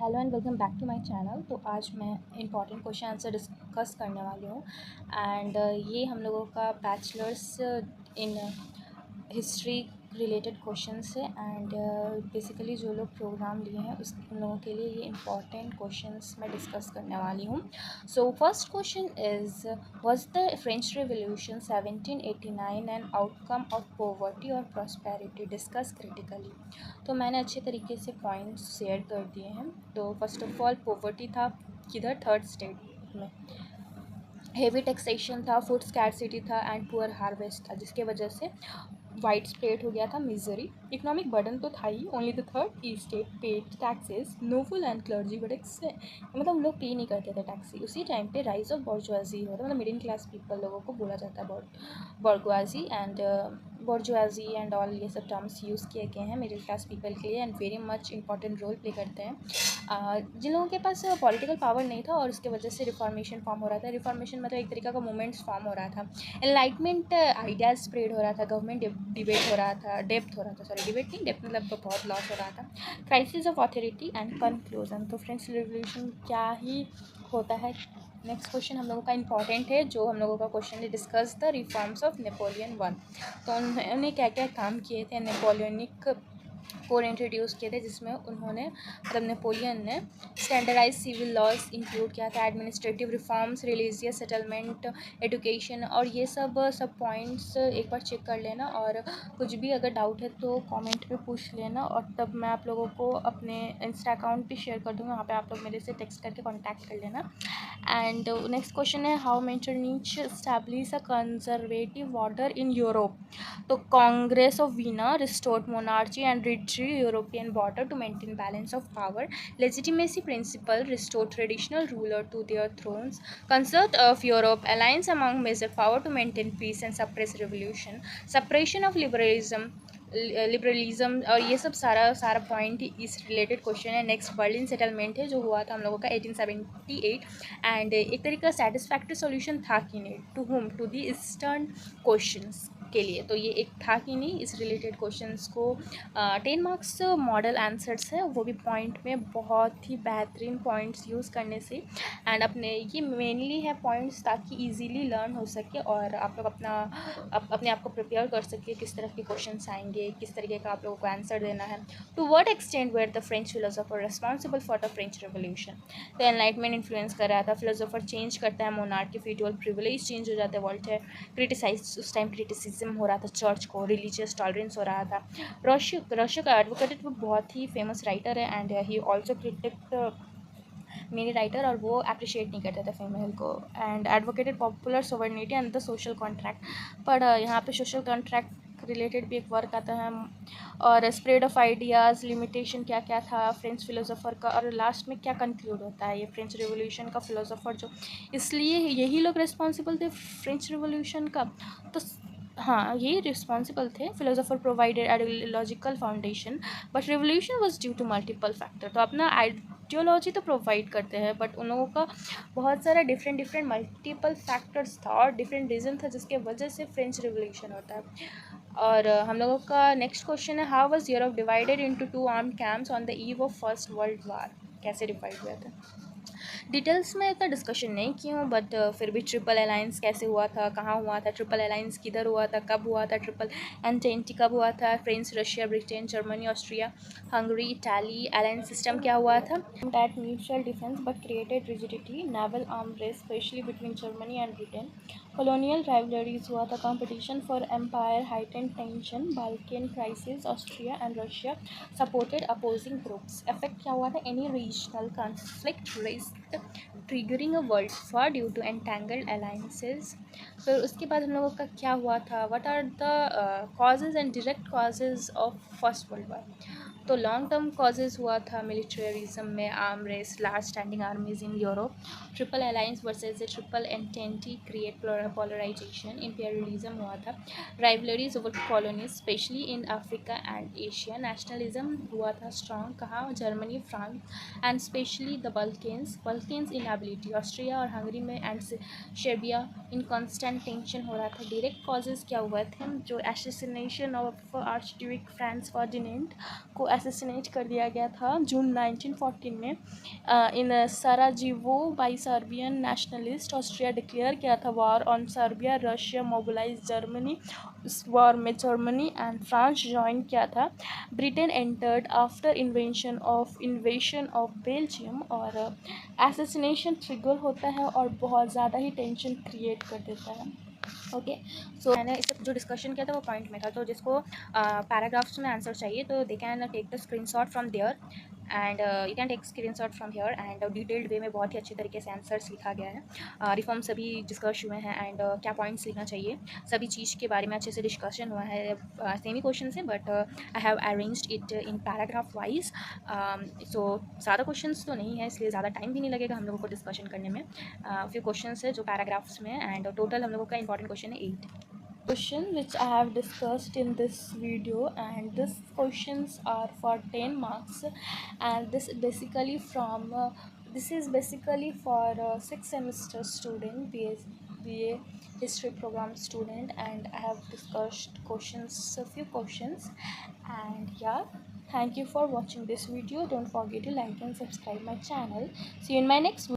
Hello and welcome back to my channel. तो आज मैं इंपॉर्टेंट क्वेश्चन आंसर डिस्कस करने वाली हूँ। एंड ये हम लोगों का bachelors in history related questions है। एंड बेसिकली जो लोग प्रोग्राम लिए हैं उन लोगों के लिए ये इंपॉर्टेंट क्वेश्चंस मैं डिस्कस करने वाली हूँ। So first question is, was the French revolution 1789 an outcome of poverty और प्रॉस्पेरिटी? Discuss critically. तो मैंने अच्छे तरीके से पॉइंट्स शेयर कर दिए हैं। तो फर्स्ट ऑफ ऑल पॉवर्टी था किधर, थर्ड स्टेट में। हेवी टैक्सेशन था, फूड स्कैरसिटी था एंड पुअर हार्वेस्ट था, जिसके वजह से वाइड स्प्रेड हो गया था मिजरी। इकोनॉमिक बर्डन तो था ही, only the third estate paid taxes, noble and clergy but मतलब लोग पे नहीं करते थे टैक्सी। उसी टाइम पे राइज ऑफ बॉर्जुआजी होता, मतलब मिडिल क्लास पीपल लोगों को बोला जाता है बॉर्गुआजी एंड बॉर्जुआजी एंड ऑल, ये सब टर्म्स यूज़ किए गए हैं मिडिल क्लास पीपल के लिए and very much important role play करते हैं। जिन लोगों के पास पॉलिटिकल पावर नहीं था और उसके वजह से रिफॉर्मेशन फॉर्म हो रहा था। रिफॉर्मेशन मतलब एक तरीका का मूवमेंट्स फॉर्म हो रहा था, एनलाइटमेंट आइडियाज स्प्रेड हो रहा था, गवर्नमेंट डिबेट हो रहा था, डेप्थ हो रहा था, सॉरी डिबेट नहीं, डेप्थ मतलब तो बहुत लॉस हो रहा था, crisis of authority and conclusion. तो फ्रेंच रिवॉल्यूशन क्या ही होता है। नेक्स्ट क्वेश्चन हम लोगों का इंपॉर्टेंट है, जो हम लोगों का क्वेश्चन है, discuss the reforms of Napoleon one. तो उन्होंने क्या क्या काम किए थे, नेपोलियनिक कोड इंट्रोड्यूस किए थे, जिसमें उन्होंने मतलब नेपोलियन ने स्टैंडर्डाइज सिविल लॉज इंक्लूड किया था, administrative reforms, religious settlement, education, और ये सब पॉइंट्स एक बार चेक कर लेना। और कुछ भी अगर डाउट है तो कमेंट में पूछ लेना, और तब मैं आप लोगों को अपने इंस्टा अकाउंट भी शेयर कर दूँगा, वहाँ पे आप लोग मेरे से टेक्स्ट करके कॉन्टैक्ट कर लेना। एंड नेक्स्ट क्वेश्चन है, how Metternich establish a conservative order in Europe? तो congress of Vienna restored monarchy and redrew European border to maintain balance of power, legitimacy principle restore traditional ruler to their thrones, concert of Europe alliance among major power to maintain peace and suppress revolution, suppression of liberalism, और ये सब सारा point इस related question है। Next Berlin settlement है, जो हुआ था हम लोगों का 1878 एंड एक तरीके का सेटिस्फैक्ट्री सॉल्यूशन था कि नहीं, to home, to the eastern questions के लिए। तो ये एक था कि नहीं, इस रिलेटेड क्वेश्चंस को 10 मार्क्स मॉडल आंसर्स है, वो भी पॉइंट में बहुत ही बेहतरीन पॉइंट्स यूज़ करने से। एंड अपने ये मेनली है पॉइंट्स ताकि इजीली लर्न हो सके और आप लोग अपने आप को प्रिपेयर कर सके, किस तरह के क्वेश्चंस आएंगे, किस तरीके का आप लोगों को आंसर देना है। To what extent were the French philosopher responsible for the French revolution? तो एनलाइटमेंट इन्फ्लुएंस कर रहा था, फिलोसोफर चेंज करता है, मोनार्की फीडुअल प्रिविलेज चेंज हो जाता है, वॉल्टेयर क्रिटिसाइज, उस टाइम क्रिटिसिज्म हो रहा था चर्च को, रिलीजियस टॉलरेंस हो रहा था। रशिया का एडवोकेट वो बहुत ही फेमस राइटर है and he also critic many writer, और वो अप्रिशिएट नहीं करते थे फीमेल को, and advocated popular sovereignty and the social contract. पर यहाँ पे सोशल कॉन्ट्रैक्ट रिलेटेड भी एक वर्क आता है, और स्प्रेड ऑफ आइडियाज़, लिमिटेशन क्या क्या था फ्रेंच फिलोसोफर का, और लास्ट में क्या कंक्लूड होता है ये फ्रेंच रिवॉल्यूशन का फिलोसोफर जो, इसलिए यही लोग रिस्पॉन्सिबल थे फ्रेंच रिवॉल्यूशन का। तो हाँ, ये रिस्पॉन्सिबल थे, philosopher provided ideological foundation but revolution was due to multiple factor. तो अपना आइडियोलॉजी तो प्रोवाइड करते हैं, बट उन लोगों का बहुत सारा डिफरेंट मल्टीपल फैक्टर्स था और डिफरेंट रीज़न था, जिसके वजह से फ्रेंच रिवोल्यूशन होता है। और हम लोगों का नेक्स्ट क्वेश्चन है, how was Europe divided into 2 armed camps on the eve of first world war? कैसे डिवाइड हुआ था? डिटेल्स में इतना डिस्कशन नहीं की हूँ, बट फिर भी ट्रिपल अलायंस कैसे हुआ था, कहाँ हुआ था, ट्रिपल अलायंस किधर हुआ था, कब हुआ था, ट्रिपल एंटेंटी कब हुआ था, France, Russia, Britain, Germany, Austria, Hungary, Italy, alliance system क्या हुआ था, that mutual defense but created rigidity, naval arm race specially between Germany and Britain, colonial rivalries हुआ था, competition for empire, heightened tension, Balkan crisis, Austria and Russia supported opposing groups, effect क्या हुआ था, any regional conflict risked triggering a world war due to entangled alliances। फिर उसके बाद हम लोगों का क्या हुआ था, what are the causes and direct causes of first world war? तो लॉन्ग टर्म कॉजेज़ हुआ था मिलिट्रियरिज्म में, arm race, large standing armies in Europe, triple alliance versus triple entente create polarization, imperialism हुआ था, rivalries over colonies specially in Africa and Asia, nationalism हुआ था strong, कहाँ, Germany, France and specially the Balkans inability, Austria और Hungary में and Serbia in constant tension हो रहा था। डायरेक्ट कॉजेज़ क्या हुए थे, जो assassination of archduke Franz Ferdinand को असैसिनेट कर दिया गया था जून 1914 में in Sarajevo by Serbian nationalist. Austria declare किया था war on Serbia. Russia mobilize Germany, इस वॉर में जर्मनी एंड फ्रांस ज्वाइन किया था। Britain entered after invasion of Belgium. और असैसिनेशन ट्रिगर होता है और बहुत ज़्यादा ही टेंशन क्रिएट कर देता है। ओके, सो मैंने इस जो डिस्कशन किया था वो पॉइंट में था, तो जिसको पैराग्राफ्स में आंसर चाहिए तो they can take the screenshot from there and you can take screenshot from here. And detailed way में बहुत ही अच्छी तरीके से आंसर्स लिखा गया है। रिफॉर्म सभी डिस्कस हुए हैं एंड क्या पॉइंट्स लिखना चाहिए सभी चीज़ के बारे में अच्छे से डिस्कशन हुआ है। सेम ही क्वेश्चन है but I have arranged it in paragraph wise. So ज़्यादा क्वेश्चंस तो नहीं है, इसलिए ज़्यादा टाइम भी नहीं लगेगा हम लोगों को डिस्कशन करने में। फ्यू क्वेश्चंस है जो पैराग्राफ्स में एंड टोटल हम लोगों का इंपॉर्टेंट क्वेश्चन है 8 question which I have discussed in this video, and this questions are for 10 marks, and this is basically for 6 semester student, BA history program student, and I have discussed a few questions. And yeah, thank you for watching this video. Don't forget to like and subscribe my channel. See you in my next video.